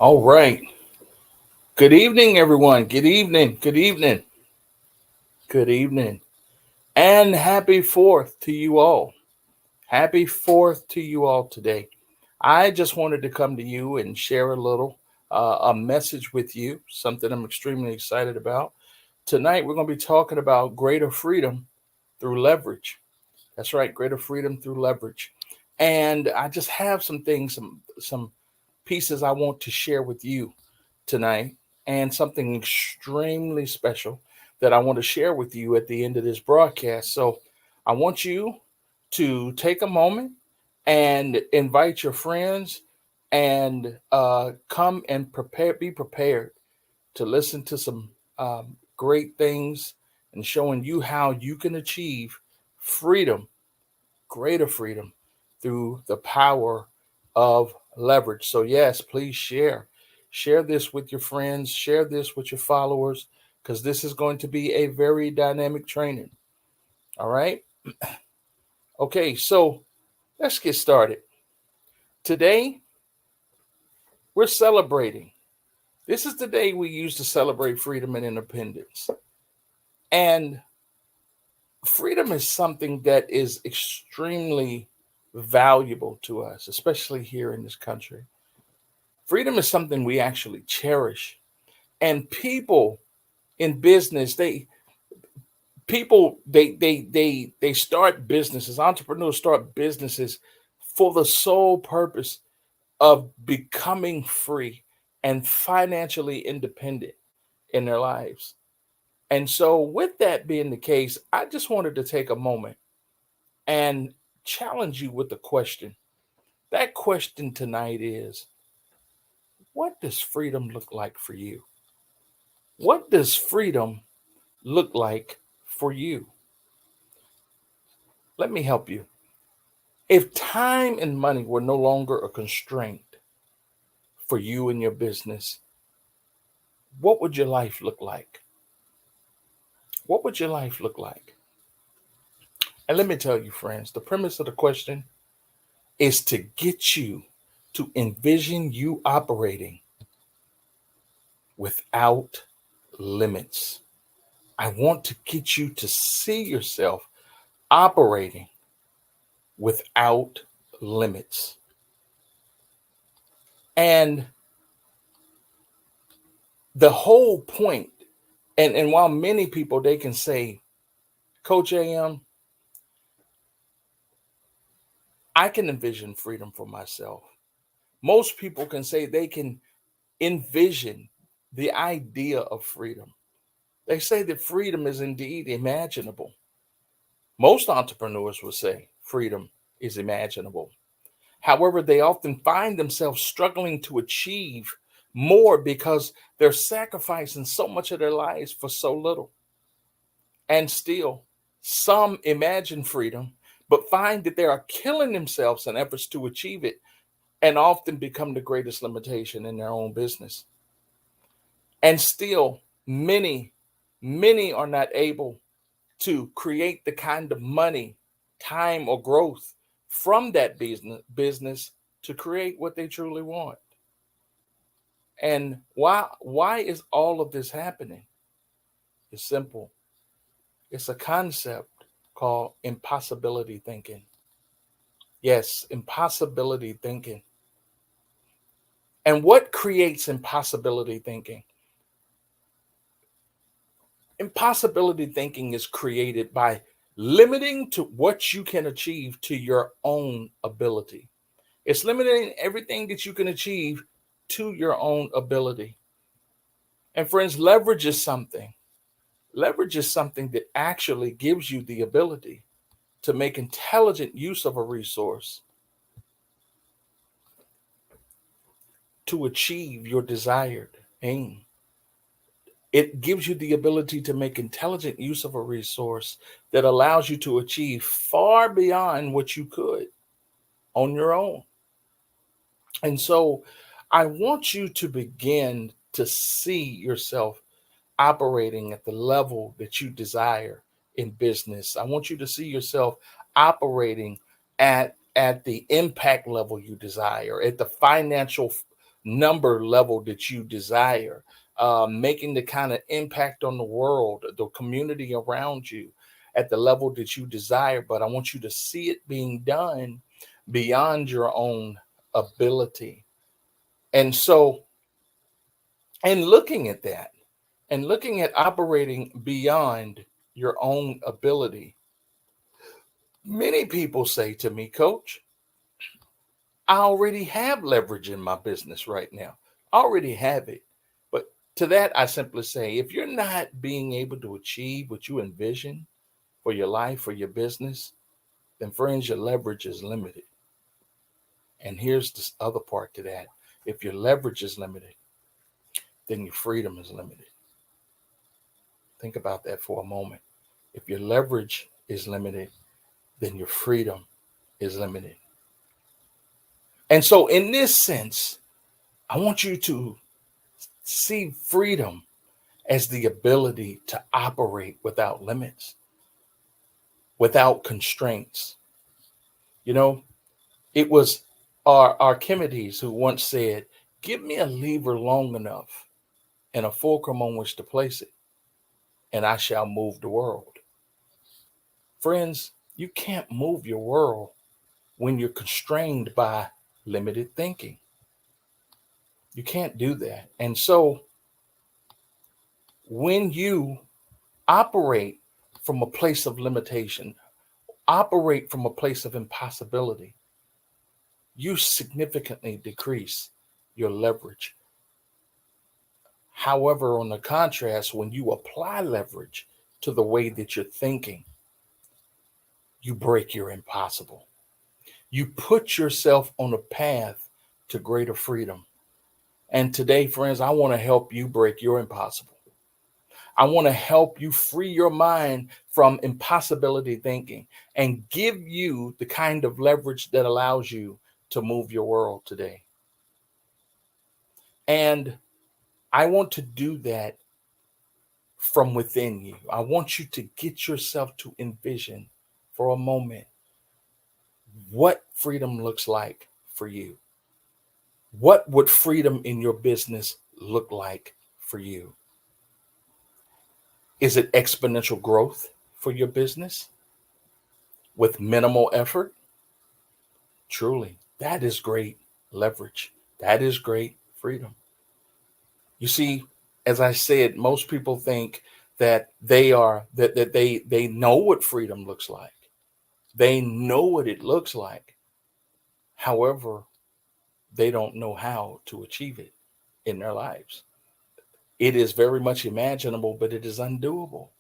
All right. Good evening, everyone. Good evening. Good evening. Good evening. And happy 4th to you all. Happy 4th to you all today. I just wanted to come to you and share a message with you, something I'm extremely excited about. Tonight, we're going to be talking about greater freedom through leverage. That's right, greater freedom through leverage. And I just have some things, some pieces I want to share with you tonight, and something extremely special that I want to share with you at the end of this broadcast. So I want you to take a moment and invite your friends and come and be prepared to listen to some great things and showing you how you can achieve freedom, greater freedom through the power of leverage. So, yes, please share. Share this with your friends, share this with your followers, because this is going to be a very dynamic training. All right. Okay, so let's get started. Today, we're celebrating. This is the day we use to celebrate freedom and independence. And freedom is something that is extremely valuable to us, especially here in this country. Freedom is something we actually cherish. And people in business, they start businesses, entrepreneurs start businesses for the sole purpose of becoming free and financially independent in their lives. And so, with that being the case, I just wanted to take a moment and challenge you with a question. That question tonight is, what does freedom look like for you? What does freedom look like for you? Let me help you. If time and money were no longer a constraint for you and your business, what would your life look like? What would your life look like? And let me tell you, friends, the premise of the question is to get you to envision you operating without limits. I want to get you to see yourself operating without limits. And the whole point, and while many people they can say, Coach AM, I can envision freedom for myself. Most people can say they can envision the idea of freedom. They say that freedom is indeed imaginable. Most entrepreneurs will say freedom is imaginable. However, they often find themselves struggling to achieve more because they're sacrificing so much of their lives for so little. And still, some imagine freedom, but find that they are killing themselves in efforts to achieve it and often become the greatest limitation in their own business. And still, many are not able to create the kind of money, time, or growth from that business to create what they truly want. And why is all of this happening? It's simple. It's a concept called impossibility thinking. Yes, impossibility thinking. And what creates impossibility thinking? Impossibility thinking is created by limiting to what you can achieve to your own ability. It's limiting everything that you can achieve to your own ability. And friends, leverage is something. Leverage is something that actually gives you the ability to make intelligent use of a resource to achieve your desired aim. It gives you the ability to make intelligent use of a resource that allows you to achieve far beyond what you could on your own. And so I want you to begin to see yourself operating at the level that you desire in business. I want you to see yourself operating at the impact level you desire, at the financial number level that you desire, making the kind of impact on the world, the community around you at the level that you desire. But I want you to see it being done beyond your own ability. And so, and looking at that, and looking at operating beyond your own ability, many people say to me, Coach, I already have leverage in my business right now. I already have it. But to that, I simply say, if you're not being able to achieve what you envision for your life, for your business, then friends, your leverage is limited. And here's this other part to that. If your leverage is limited, then your freedom is limited. Think about that for a moment. If your leverage is limited, then your freedom is limited. And so, in this sense, I want you to see freedom as the ability to operate without limits, without constraints. You know, it was Archimedes who once said, give me a lever long enough and a fulcrum on which to place it, and I shall move the world. Friends, you can't move your world when you're constrained by limited thinking. You can't do that. And so when you operate from a place of limitation, operate from a place of impossibility, you significantly decrease your leverage. However, on the contrast, when you apply leverage to the way that you're thinking, you break your impossible. You put yourself on a path to greater freedom. And today, friends, I want to help you break your impossible. I want to help you free your mind from impossibility thinking and give you the kind of leverage that allows you to move your world today. And I want to do that from within you. I want you to get yourself to envision for a moment what freedom looks like for you. What would freedom in your business look like for you? Is it exponential growth for your business with minimal effort? Truly, that is great leverage. That is great freedom. You see, as I said, most people think that they know what freedom looks like. They know what it looks like. However, they don't know how to achieve it in their lives. It is very much imaginable, but it is undoable.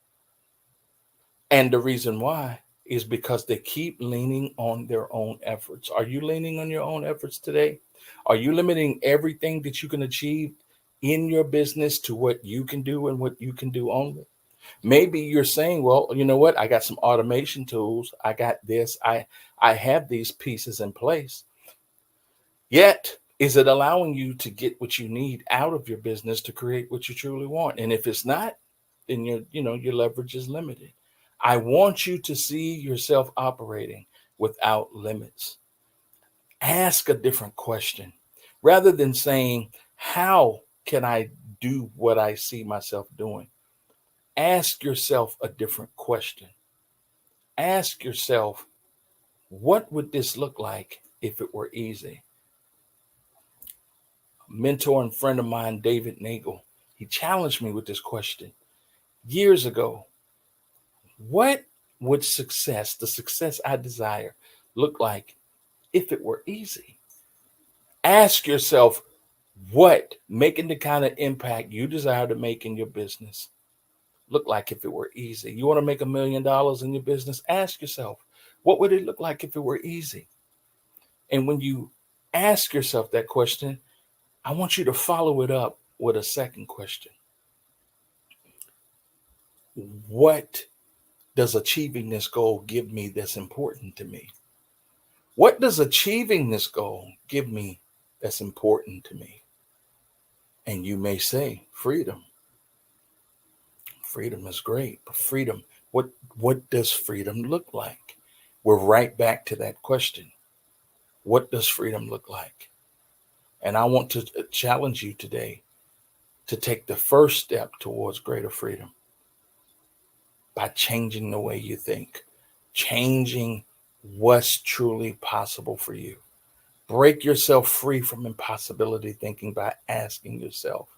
And the reason why is because they keep leaning on their own efforts. Are you leaning on your own efforts today? Are you limiting everything that you can achieve in your business to what you can do and what you can do only? Maybe you're saying, well, you know what? I got some automation tools. I got this. I have these pieces in place. Yet, is it allowing you to get what you need out of your business to create what you truly want? And if it's not, then your leverage is limited. I want you to see yourself operating without limits. Ask a different question. Rather than saying, how can I do what I see myself doing? Ask yourself a different question. Ask yourself, what would this look like if it were easy? Mentor and friend of mine, David Nagel, he challenged me with this question years ago. What would success, the success I desire, look like if it were easy? Ask yourself, what making the kind of impact you desire to make in your business look like if it were easy? You want to make $1 million in your business? Ask yourself, what would it look like if it were easy? And when you ask yourself that question, I want you to follow it up with a second question. What does achieving this goal give me that's important to me? What does achieving this goal give me that's important to me? And you may say, freedom. Freedom is great, but freedom, what does freedom look like? We're right back to that question. What does freedom look like? And I want to challenge you today to take the first step towards greater freedom by changing the way you think, changing what's truly possible for you. Break yourself free from impossibility thinking by asking yourself,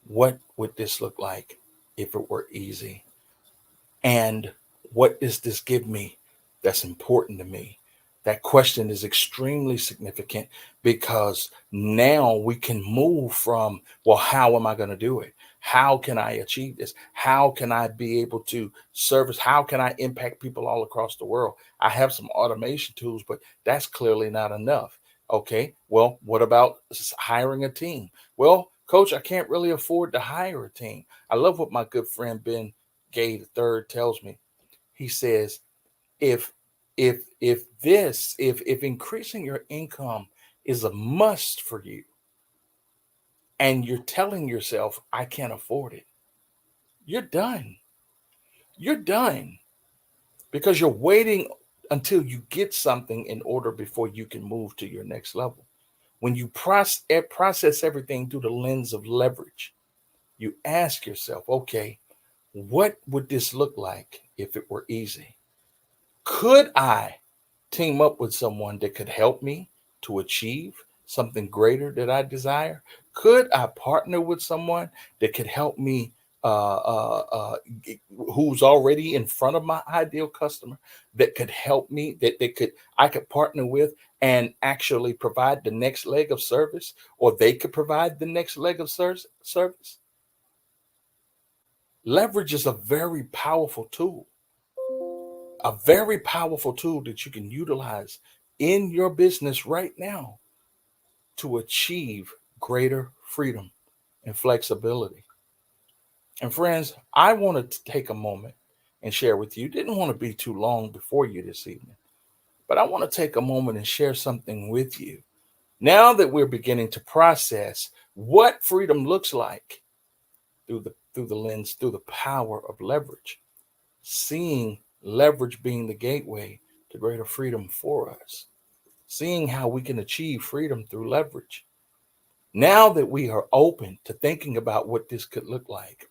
what would this look like if it were easy? And what does this give me that's important to me? That question is extremely significant because now we can move from, well, how am I going to do it? How can I achieve this? How can I be able to service? How can I impact people all across the world? I have some automation tools, but that's clearly not enough. Okay, well, what about hiring a team? Well, coach, I can't really afford to hire a team. I love what my good friend Ben Gay the third tells me. He says, if if increasing your income is a must for you and you're telling yourself I can't afford it, you're done. You're done because you're waiting until you get something in order before you can move to your next level. When you process everything through the lens of leverage, you ask yourself, okay, what would this look like if it were easy? Could I team up with someone that could help me to achieve something greater that I desire? Could I partner with someone that could help me, who's already in front of my ideal customer, that could help me, that could I could partner with and actually provide the next leg of service, or they could provide the next leg of service? Leverage is a very powerful tool that you can utilize in your business right now to achieve greater freedom and flexibility. And friends, I wanted to take a moment and share with you. Didn't want to be too long before you this evening, but I want to take a moment and share something with you. Now that we're beginning to process what freedom looks like through the lens, through the power of leverage, seeing leverage being the gateway to greater freedom for us, seeing how we can achieve freedom through leverage. Now that we are open to thinking about what this could look like,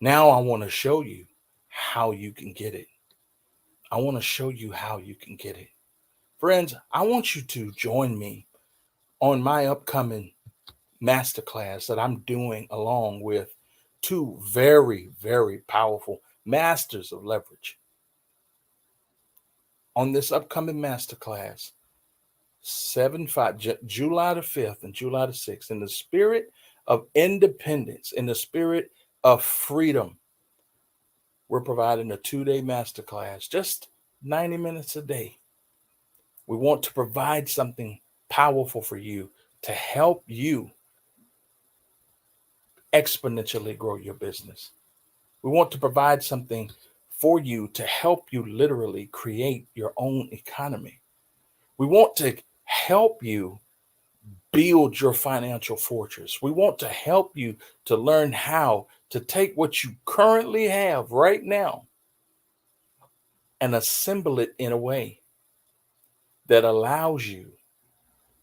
now I want to show you how you can get it. I want to show you how you can get it. Friends, I want you to join me on my upcoming masterclass that I'm doing along with two very, very powerful masters of leverage. On this upcoming masterclass, July the 5th and July the 6th, in the spirit of independence, in the spirit of freedom, we're providing a 2-day masterclass, just 90 minutes a day. We want to provide something powerful for you to help you exponentially grow your business. We want to provide something for you to help you literally create your own economy. We want to help you build your financial fortress. We want to help you to learn how to take what you currently have right now and assemble it in a way that allows you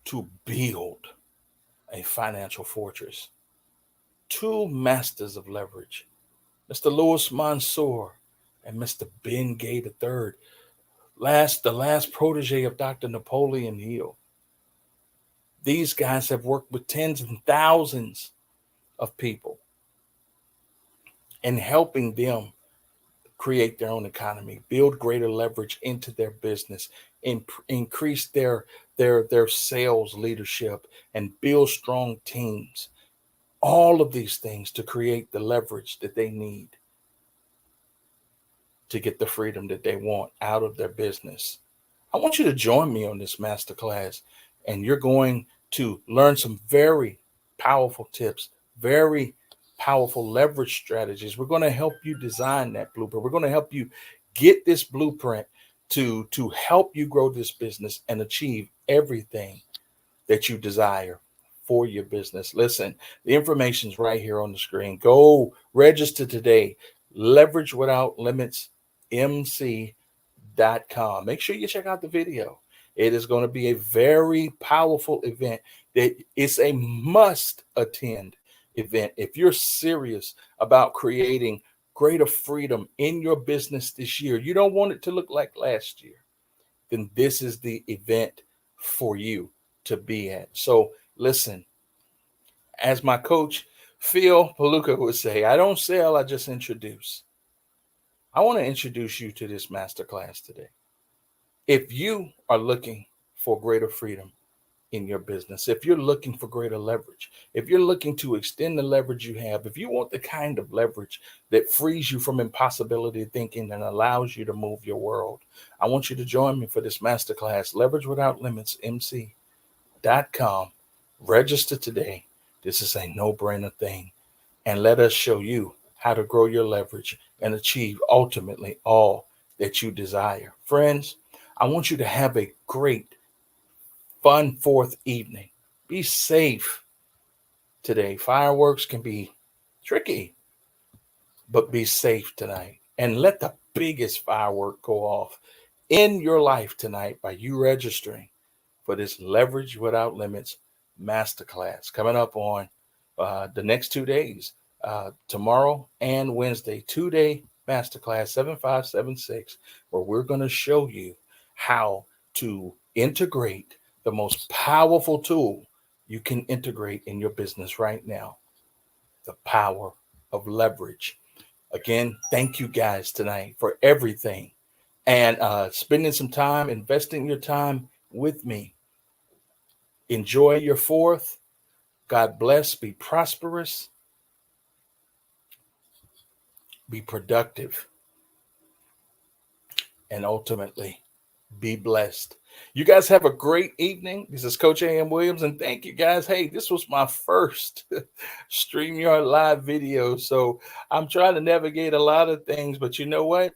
to build a financial fortress. Two masters of leverage, Mr. Louis Mansour and Mr. Ben Gay III, the last protege of Dr. Napoleon Hill. These guys have worked with tens and thousands of people and helping them create their own economy, build greater leverage into their business, increase their sales leadership, and build strong teams. All of these things to create the leverage that they need to get the freedom that they want out of their business. I want you to join me on this masterclass, and you're going to learn some very powerful tips, very powerful leverage strategies. We're going to help you design that blueprint. We're going to help you get this blueprint to help you grow this business and achieve everything that you desire for your business. Listen, the information's right here on the screen. Go register today. Leverage Without Limits MC.com. Make sure you check out the video. It is going to be a very powerful event that it's a must attend event. If you're serious about creating greater freedom in your business this year, you don't want it to look like last year, then this is the event for you to be at. So listen, as my coach Phil Paluca would say, I don't sell, I just introduce. I want to introduce you to this masterclass today. If you are looking for greater freedom in your business, if you're looking for greater leverage, if you're looking to extend the leverage you have, if you want the kind of leverage that frees you from impossibility thinking and allows you to move your world, I want you to join me for this masterclass, Leverage Without Limits, MC.com. Register today. This is a no-brainer thing. And let us show you how to grow your leverage and achieve ultimately all that you desire. Friends, I want you to have a great, fun fourth evening. Be safe today. Fireworks can be tricky, but be safe tonight. And let the biggest firework go off in your life tonight by you registering for this Leverage Without Limits Masterclass coming up on the next 2 days, tomorrow and Wednesday, 2-day Masterclass 7576, where we're going to show you how to integrate the most powerful tool you can integrate in your business right now, the power of leverage. Again, thank you guys tonight for everything and spending some time, investing your time with me. Enjoy your fourth. God bless. Be prosperous. Be productive. And ultimately, be blessed. You guys have a great evening. This is Coach A.M. Williams, and thank you guys. Hey, this was my first StreamYard live video, so I'm trying to navigate a lot of things, but you know what?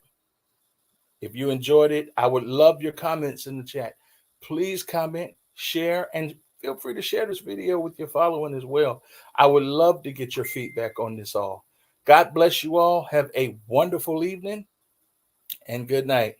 If you enjoyed it, I would love your comments in the chat. Please comment, share, and feel free to share this video with your following as well. I would love to get your feedback on this all. God bless you all. Have a wonderful evening and good night.